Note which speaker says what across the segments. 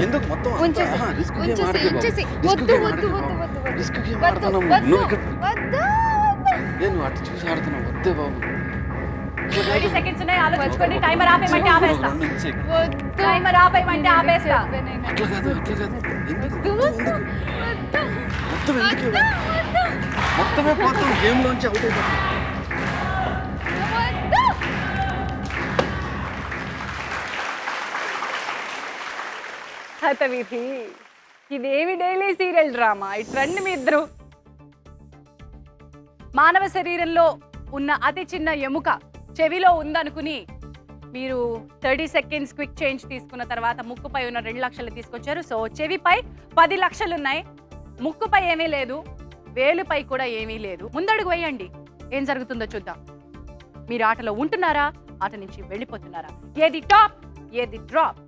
Speaker 1: ఎందుకు మొత్తం
Speaker 2: ఉంచేసి
Speaker 1: రిస్క్
Speaker 2: ఉంచేసి వద్దు వద్దు వద్దు వద్దు
Speaker 1: రిస్క్ గేమ్
Speaker 2: వద్దు
Speaker 1: ఆడుతున్నావు
Speaker 2: వద్దు
Speaker 1: నువ్వు ఇక్కడ
Speaker 2: వద్దు
Speaker 1: నేను అటు చూసి ఆడుతున్నావు వద్దే బాబు
Speaker 3: 30 సెకండ్స్ ఉన్నాయి ఆలోచించుకోండి టైమర్ ఆపేయమంటే ఆపేస్తా
Speaker 2: వద్దు
Speaker 3: టైమర్ ఆపేయమంటే ఆపేస్తా
Speaker 1: అట్లా కాదు ఎందుకు
Speaker 2: వద్దు
Speaker 1: మొత్తం ఎందుకు మొత్తమే పోతాం గేమ్ లోంచి అవుట్ అయిపోతాం
Speaker 3: హతవిధి ఇదేమి డైలీ సీరియల్ డ్రామా ఇటు రండి మీ ఇద్దరు. మానవ శరీరంలో ఉన్న అతి చిన్న ఎముక చెవిలో ఉందనుకుని మీరు 30 సెకండ్స్ క్విక్ చేంజ్ తీసుకున్న తర్వాత ముక్కుపై ఉన్న 2 లక్షలు తీసుకొచ్చారు. సో చెవిపై 10 లక్షలు ఉన్నాయి, ముక్కుపై ఏమీ లేదు, వేలుపై కూడా ఏమీ లేదు. ముందడుగు వేయండి, ఏం జరుగుతుందో చూద్దాం. మీరు ఆటలో ఉంటున్నారా, ఆట నుంచి వెళ్ళిపోతున్నారా? ఏది టాప్, ఏది డ్రాప్?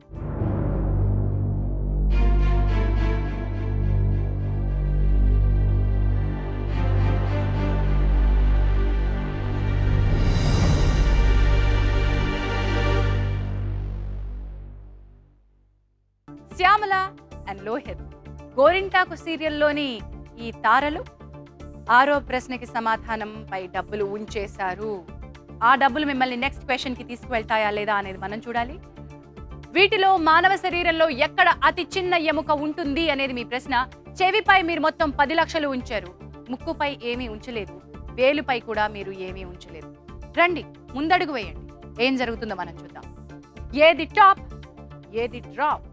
Speaker 3: శ్యామల అండ్ లోహిత్, గోరింటాకు సీరియల్లోని ఈ తారలు 6వ ప్రశ్నకి సమాధానం పై డబ్బులు ఉంచేశారు. ఆ డబ్బులు మిమ్మల్ని నెక్స్ట్ క్వశ్చన్ కి తీసుకువెళ్తాయా లేదా అనేది మనం చూడాలి. వీటిలో మానవ శరీరంలో ఎక్కడ అతి చిన్న ఎముక ఉంటుంది అనేది మీ ప్రశ్న. చెవిపై మీరు మొత్తం 10 లక్షలు ఉంచారు, ముక్కుపై ఏమీ ఉంచలేదు, వేలుపై కూడా మీరు ఏమీ ఉంచలేదు. రండి ముందడుగు వేయండి, ఏం జరుగుతుందో మనం చూద్దాం. ఏది టాప్, ఏది డ్రాప్?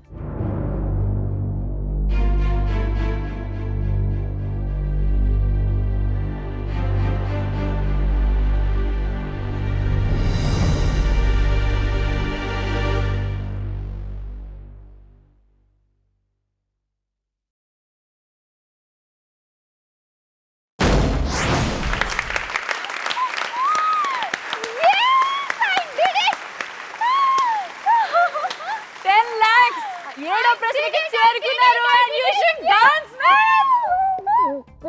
Speaker 3: ఏడో ప్రశ్నకి చేరుకున్నారు and you should dance, man.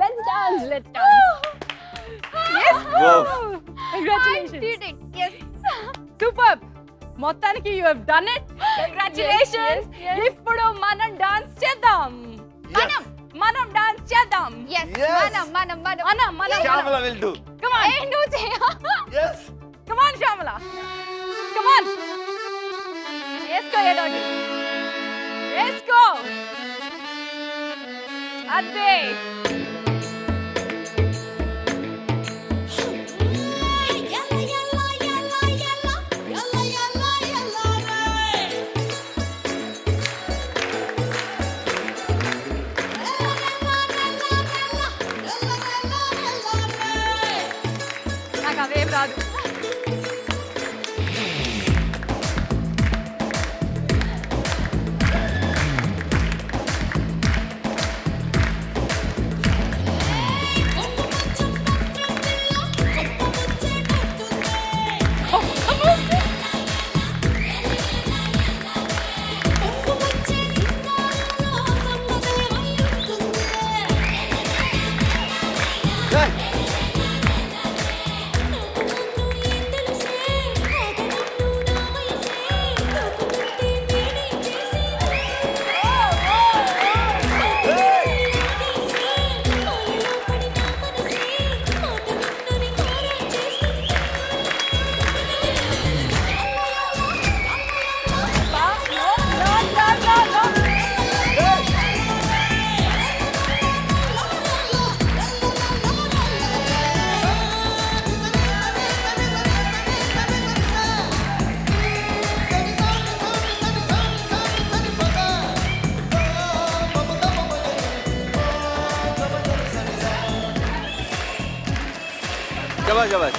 Speaker 3: Let's dance, let's dance. Yes.
Speaker 1: Wow.
Speaker 3: Congratulations.
Speaker 2: I did it. Yes.
Speaker 3: Superb. మొత్తానికి you have done it. Congratulations.
Speaker 2: Yes.
Speaker 3: ఇప్పుడు మనం డాన్స్ చేద్దాం. మనం డాన్స్ చేద్దాం.
Speaker 2: Yes.
Speaker 1: Yes.
Speaker 2: మనం
Speaker 1: Shyamala will do.
Speaker 3: Come on.
Speaker 2: ఏ నువ్వు చేయ
Speaker 1: Yes.
Speaker 3: Come on, Shyamala. Come on. వేసుకో ఏదోటి. వేసుకో. అదే. నాకు అవేం రాదు.
Speaker 1: Jawab.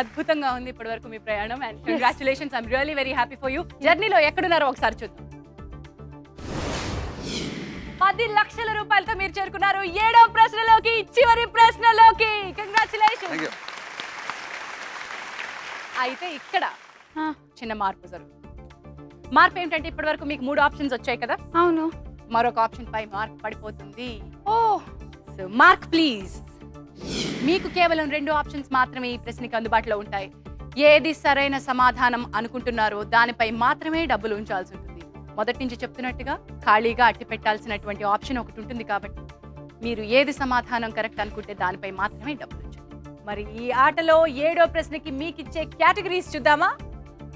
Speaker 3: అద్భుతంగా ఉంది ఇప్పటి వరకు మీ ప్రయాణం and congratulations. I'm really very happy for you. జర్నీలో ఎక్కడున్నారో ఒకసారి చూద్దాం. 10 లక్షల రూపాయలతో మీరు చేరుకున్నారు 7వ ప్రశ్నలోకి, చివరి ప్రశ్నలోకి. కంగ్రాచులేషన్స్. అయితే ఇక్కడ చిన్న మార్పు జరుగుతుంది. మార్పు ఏంటంటే ఇప్పటి వరకు మీకు 3 ఆప్షన్స్ వచ్చాయి కదా.
Speaker 2: అవును.
Speaker 3: మరొక ఆప్షన్ పై మార్క్ పడిపోతుంది. ఓ సో మార్క్ ప్లీజ్. మీకు కేవలం 2 ఆప్షన్స్ మాత్రమే ఈ ప్రశ్నకి అందుబాటులో ఉంటాయి. ఏది సరైన సమాధానం అనుకుంటున్నారో దానిపై మాత్రమే డబ్బులు ఉంచాల్సి ఉంటుంది. మొదటి నుంచి చెప్తున్నట్టుగా ఖాళీగా అట్టి పెట్టాల్సినటువంటి ఆప్షన్ ఒకటి ఉంటుంది కాబట్టి మీరు ఏది సమాధానం కరెక్ట్ అనుకుంటే దానిపై మాత్రమే డబ్బులు ఉంచాలి. మరి ఈ ఆటలో 7వ ప్రశ్నకి మీకు ఇచ్చే కేటగిరీస్ చూద్దామా?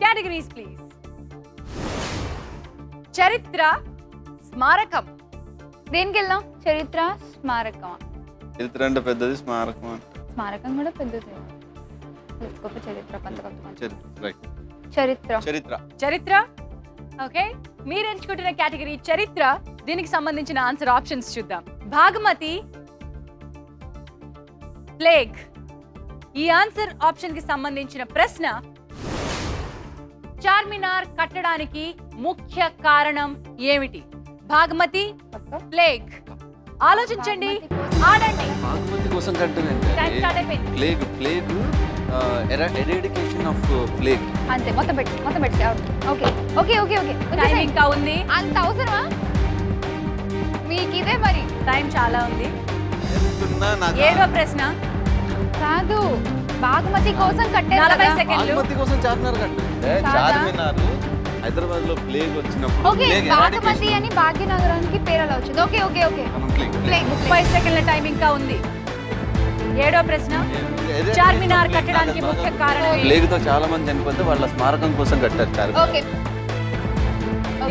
Speaker 3: Categories please. చరిత్ర, స్మారకం.
Speaker 2: దేనికి వెళ్దాం? చరిత్ర, స్మారకం.
Speaker 1: చరిత్ర అంటే పెద్దది, స్మారకం అంటే
Speaker 2: స్మారకం కూడా పెద్దది. గొప్ప చరిత్ర, కొంత గొప్ప
Speaker 1: చరిత్ర.
Speaker 2: చరిత్ర.
Speaker 3: చరిత్ర. ఓకే, మీరు ఎంచుకుంటున్న కేటగిరీ చరిత్ర. దీనికి సంబంధించిన ఆన్సర్ ఆప్షన్స్ చూద్దాం. భాగమతి, ప్లేగ్. ఈ ఆన్సర్ ఆప్షన్ కి సంబంధించిన ప్రశ్న చార్మినార్ కట్టడానికి ముఖ్య కారణం ఏమిటి? భాగమతి, ప్లేగ్. ఆలోచించండి, ఆడండి.
Speaker 1: భాగమతి కోసం
Speaker 3: Time start
Speaker 1: కట్టినంటే
Speaker 3: అయిపోయింది.
Speaker 1: Plague eradication of plague.
Speaker 2: అంతే, మొత్తం పెట్టి okay okay okay okay.
Speaker 3: Time ఇంకా ఉంది.
Speaker 2: అంత అవసరమా మీకు? ఇదే మరి
Speaker 3: టైం చాలా ఉంది. 7వ ప్రశ్న.
Speaker 2: కాదు, బాగుమతి కోసం కట్టారు
Speaker 3: 40
Speaker 2: కదా.
Speaker 3: సెకండ్లు.
Speaker 1: భాగమతి కోసం చార్మినార్ కట్టింటే చార్మినార్ హైదరాబాద్ లో ప్లేగ్ వచ్చినప్పుడు
Speaker 2: ఓకే,
Speaker 1: ప్లేగ్
Speaker 2: బాగుమతి అని భాగ్యనగరానికి పేరు అలా వచ్చింది. Okay okay okay. ప్లేగ్.
Speaker 3: 30 సెకండ్ల టైం ఇంకా ఉంది. 7వ ప్రశ్న. చార్మినార్ కట్టడానికి ముఖ్య కారణం ఏంటి?
Speaker 1: ప్లేగ్ తో చాలా మంది చనిపోతే వాళ్ళ స్మారకం కోసం కట్టారు చార్మినార్.
Speaker 2: ఓకే.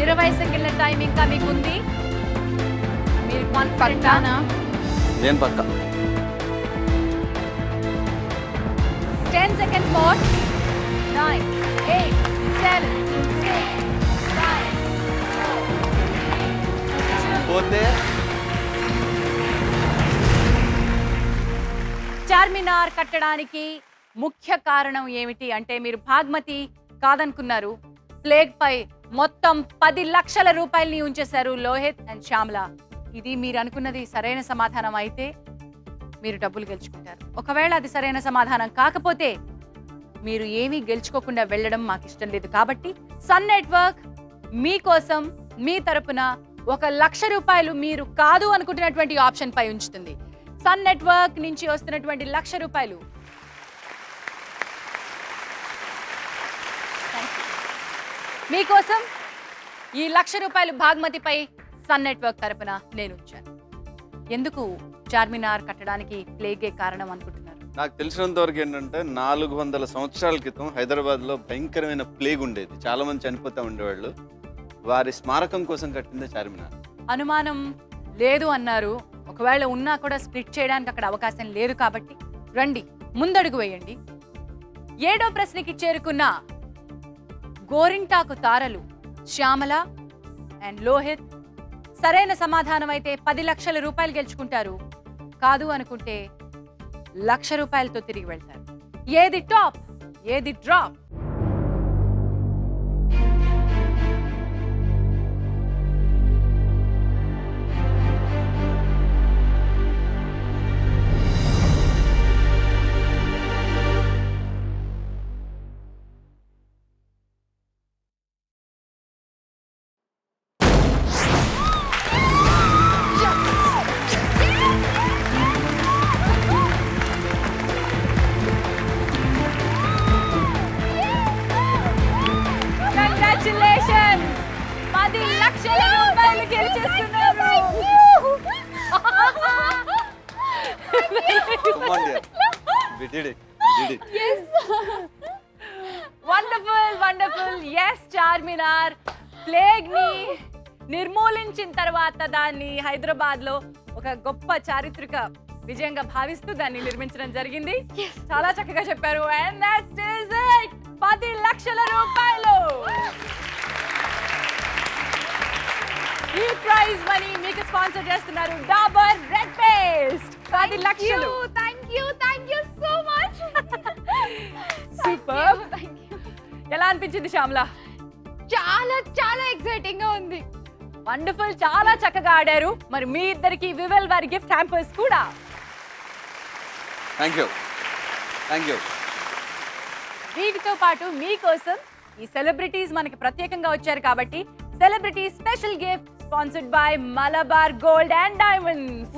Speaker 3: 20 సెకండ్ల టైం ఇంకా మీకు ఉంది. మీరు కాన్ఫిడెంటా?
Speaker 1: నేను పక్క
Speaker 3: 10 seconds more. 9, 8, 7, 6, 5, 4.
Speaker 1: పోతే
Speaker 3: చార్మినార్ కట్టడానికి ముఖ్య కారణం ఏమిటి అంటే మీరు భాగ్మతి కాదనుకున్నారు. ప్లేగ్ పై మొత్తం 10 లక్షల రూపాయలని ఉంచేశారు లోహిత్ అండ్ శ్యామల. ఇది మీరు అనుకున్నది సరైన సమాధానం అయితే మీరు డబ్బులు గెలుచుకుంటారు. ఒకవేళ అది సరైన సమాధానం కాకపోతే మీరు ఏమీ గెలుచుకోకుండా వెళ్ళడం మాకు ఇష్టం లేదు. కాబట్టి సన్ నెట్వర్క్ మీకోసం మీ తరపున 1,00,000 రూపాయలు మీరు కాదు అనుకుంటున్నటువంటి ఆప్షన్ పై ఉంచుతుంది. సన్ నెట్వర్క్ నుంచి వస్తున్నటువంటి 1,00,000 రూపాయలు మీకోసం. ఈ 1,00,000 రూపాయలు భాగ్మతిపై సన్ నెట్వర్క్ తరపున నేను ఉంచాను. ఎందుకు చార్మినార్ కట్టడానికి ప్లేగే కారణం అనుకుంటున్నారు?
Speaker 1: నాకు తెలిసినంత వరకు ఏంటంటే 400 సంవత్సరాల క్రితం హైదరాబాద్ లో భయంకరమైన ప్లేగ్ ఉండేది, చాలా మంది చనిపోతూ ఉండేవాళ్ళు. వారి స్మారకం కోసం కట్టిందే చార్మినార్.
Speaker 3: అనుమానం లేదు అన్నారు. ఒకవేళ ఉన్నా కూడా స్ప్లిట్ చేయడానికి అక్కడ అవకాశం లేదు కాబట్టి రండి ముందడుగు వేయండి. 7వ ప్రశ్నకి చేరుకున్న గోరింటాకు తారలు శ్యామల అండ్ లోహిత్. సరైన సమాధానం అయితే 10 లక్షల రూపాయలు గెలుచుకుంటారు. కాదు అనుకుంటే 1,00,000 రూపాయలతో తిరిగి వెళ్తారు. ఏది టాప్, ఏది డ్రాప్? కంగ్రాచులేషన్స్, 10 లక్షల రూపాయలు గెలిచేస్తున్నారు. Wonderful wonderful. Yes, Charminar plague ని నిర్మూలించిన తర్వాత దాన్ని హైదరాబాద్ లో ఒక గొప్ప చారిత్రక విజయంగా భావిస్తూ దాన్ని నిర్మించడం జరిగింది. చాలా చక్కగా చెప్పారు. అండ్ దట్ ఇస్ ఇట్, 10 లక్షల రూపాయలు. ఈ ప్రైజ్ మనీ మీకు స్పాన్సర్ చేస్తున్నారు డాబర్ రెడ్ పేస్ట్. 10 లక్షలు.
Speaker 2: Thank you so much.
Speaker 3: Super. ఎలా అనిపించింది శ్యామల?
Speaker 2: చాలా చాలా ఎక్సైటింగ్ గా ఉంది.
Speaker 3: వండర్ఫుల్, చాలా చక్కగా ఆడారు. మరి మీ ఇద్దరికి వివెల్ వారి గిఫ్ట్ హ్యాంపర్స్ కూడా.
Speaker 1: Thank you.
Speaker 3: వీటితో పాటు మీకోసం ఈ సెలబ్రిటీస్ మనకి ప్రత్యేకంగా వచ్చారు కాబట్టి celebrity special gift sponsored by Malabar gold and diamonds.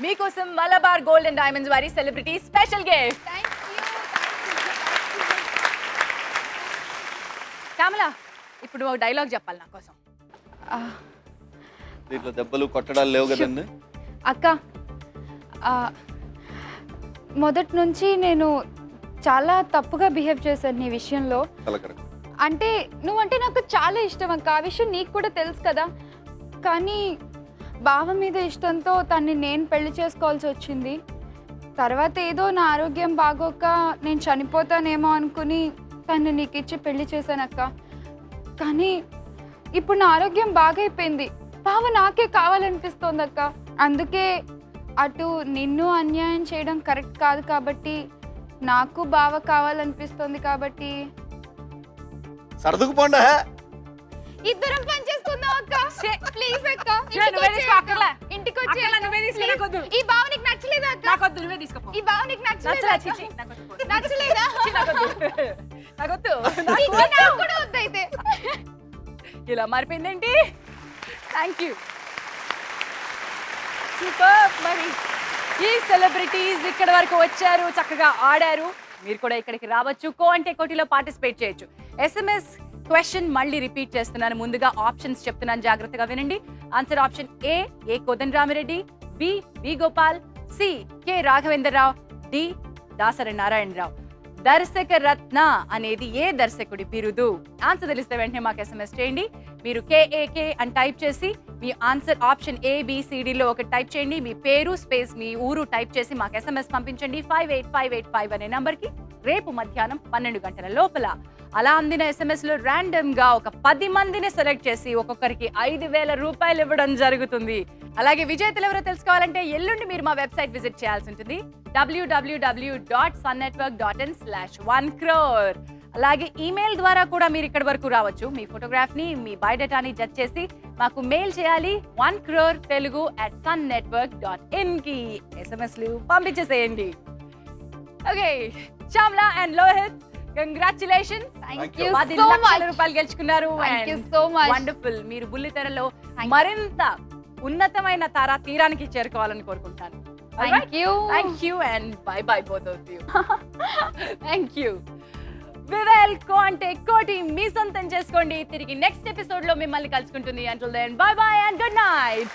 Speaker 3: మీకోసం మలబార్ గోల్డ్ అండ్ డైమండ్స్ వారి సెలబ్రిటీ స్పెషల్ గిఫ్ట్. శ్యామల, ఇప్పుడు డైలాగ్ చెప్పాలి నా కోసం.
Speaker 1: దీంట్లో దెబ్బలు కొట్టడాలు లేవు కదండి.
Speaker 2: అక్క, మొదటి నుంచి నేను చాలా తప్పుగా బిహేవ్ చేశాను నీ విషయంలో.
Speaker 1: చాలా కరెక్ట్.
Speaker 2: అంటే నువ్వంటే నాకు చాలా ఇష్టం అక్క, ఆ విషయం నీకు కూడా తెలుసు కదా. కానీ బావ మీద ఇష్టంతో తన్ని నేను పెళ్లి చేసుకోవాల్సి వచ్చింది. తర్వాత ఏదో నా ఆరోగ్యం బాగోక నేను చనిపోతానేమో అనుకుని తను నీకు ఇచ్చి పెళ్లి చేశానక్క. కానీ ఇప్పుడు నా ఆరోగ్యం బాగైపోయింది, బావ నాకే కావాలనిపిస్తోంది అక్క. అందుకే అటు నిన్ను అన్యాయం చేయడం కరెక్ట్ కాదు కాబట్టి నాకు బావ కావాలనిపిస్తుంది. కాబట్టి
Speaker 1: సర్దుకుపోండా.
Speaker 2: ఇద్దరం పని చేసుకుందాం అక్క. ప్లీజ్ అక్క, ఇంటికి వచ్చి ఈ బావ నీకు నచ్చలేదా అక్క? ఈ బావ నీకు నచ్చలేదా? నచ్చలేదా? నాకు కూడా వద్దయితే.
Speaker 3: ఇలా మారిపోయిందేంటి? Thank you, super. మరి ఈ సెలబ్రిటీస్ ఇక్కడ వరకు వచ్చారు, చక్కగా ఆడారు. మీరు కూడా ఇక్కడికి రావచ్చు, కో అంటే కోటిలో పార్టిసిపేట్ చేయొచ్చు. SMS క్వశ్చన్ మళ్ళీ రిపీట్ చేస్తున్నాను. ముందుగా ఆప్షన్స్ చెప్తున్నాను, జాగ్రత్తగా వినండి. Answer option A Kodandaramireddy, B Gopal, C K Raghavendrarao, D Dasari Narayanarao. Darsaka Ratna అనేది ఏ దర్శకుడి బిరుదు? ఆన్సర్ తెలిస్తే వెంటనే మాకు SMS చేయండి. మీరు KAK అని టైప్ చేసి మీ ఆన్సర్ ఆప్షన్ ABCDలో ఒకటి టైప్ చేయండి. మీ పేరు స్పేస్ మీ ఊరు టైప్ చేసి మాకు SMS పంపించండి 58585 అనే నంబర్కి. రేపు మధ్యాహ్నం 12 గంటల లోపల అలా అందిన SMSలో ర్యాండమ్గా ఒక 10 మందిని సెలెక్ట్ చేసి ఒక్కొక్కరికి 5,000 రూపాయలు ఇవ్వడం జరుగుతుంది. అలాగే విజేతలు ఎవరో తెలుసుకోవాలంటే ఎల్లుండి మీరు మా వెబ్సైట్ విజిట్ చేయాల్సి ఉంటుంది, www.sunnetwork.in/1crore. అలాగే ఈమెయిల్ ద్వారా కూడా మీరు ఇక్కడి వరకు రావచ్చు. మీ ఫోటోగ్రాఫ్ని, మీ బయోడేటాని జడ్జ్ చేసి మాకు మెయిల్ చేయాలి 1crore@sunnetwork.in కి. SMSలు పంపించేసేయండి. Okay, Shyamala and Lohith, congratulations.
Speaker 2: Thank you
Speaker 3: 10
Speaker 2: so
Speaker 3: లక్షల
Speaker 2: much.
Speaker 3: రూపాయలు గెలుచుకున్నారు.
Speaker 2: Thank you so much.
Speaker 3: Wonderful. మీరు బుల్లితెరలో మరింత ఉన్నతమైన తారా తీరానికి చేరుకోవాలని కోరుకుంటాను.
Speaker 2: Thank you.
Speaker 3: Thank you and bye both of you. Thank you. Vivel కో అంటే కోటి మీ సొంతం చేసుకోండి. తిరిగి నెక్స్ట్ ఎపిసోడ్ లో మిమ్మల్ని కలుసుకుంటుంది. Until then, bye and good night.